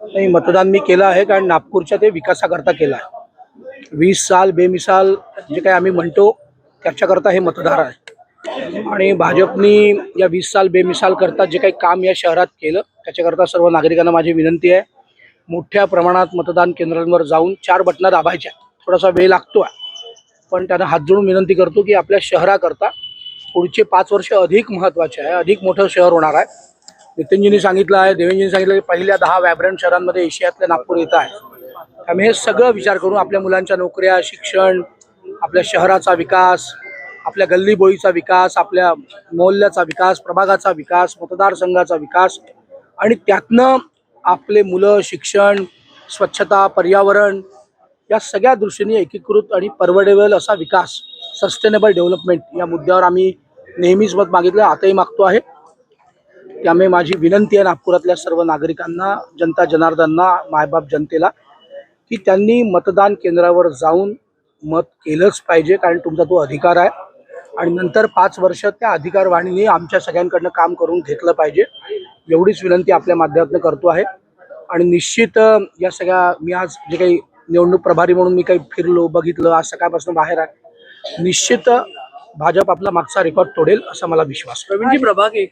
नाही, मतदान मी केलं आहे कारण नागपूरच्या ते विकासाकरता केलं आहे. 20 साल बेमिसाल जे काही आम्ही म्हणतो त्याच्याकरता हे मतदार आहे. आणि भाजपनी या 20 साल बेमिसाल करता जे काही काम या शहरात केलं त्याच्याकरता सर्व नागरिकांना माझी विनंती आहे, मोठ्या प्रमाणात मतदान केंद्रांवर जाऊन 4 बटणं दाबायच्या. थोडासा वेळ लागतो आहे, पण त्यांना हात जोडून विनंती करतो की आपल्या शहराकरता पुढचे 5 वर्ष अधिक महत्त्वाचे आहे, अधिक मोठं शहर होणार आहे. नितीनजींनी सांगितलं आहे, देवेंजींनी सांगितलं की पहिल्या 10 व्हायब्रंट शहरांमध्ये एशियातलं नागपूर येत आहे. त्यामुळे हे सगळं विचार करून आपल्या मुलांच्या नोकऱ्या, शिक्षण, आपल्या शहराचा विकास, आपल्या गल्लीबोळीचा विकास, आपल्या मोहल्ल्याचा विकास, प्रभागाचा विकास, मतदारसंघाचा विकास आणि त्यातनं आपले मुलं, शिक्षण, स्वच्छता, पर्यावरण या सगळ्या दृष्टीने एकीकृत आणि परवडेबल असा विकास, सस्टेनेबल डेव्हलपमेंट या मुद्द्यावर आम्ही नेहमीच मत मागितलं, आताही मागतो आहे. त्यामुळे माझी विनंती आहे नागपुरातल्या सर्व नागरिकांना, जनता जनार्दनांना, मायबाप जनतेला की त्यांनी मतदान केंद्रावर जाऊन मत केलंच पाहिजे, कारण तुमचा तो अधिकार आहे. आणि नंतर 5 वर्ष त्या अधिकारवाणीने आमच्या सगळ्यांकडनं काम करून घेतलं पाहिजे, एवढीच विनंती आपल्या माध्यमातून करतो आहे. आणि निश्चित या सगळ्या मी आज जे काही निवडणूक प्रभारी म्हणून मी काही फिरलो, बघितलं, आज सकाळपासून बाहेर आहे, निश्चित भाजप आपला मागचा रेकॉर्ड तोडेल असा मला विश्वास आहे. प्रवीणजी, प्रभाग 1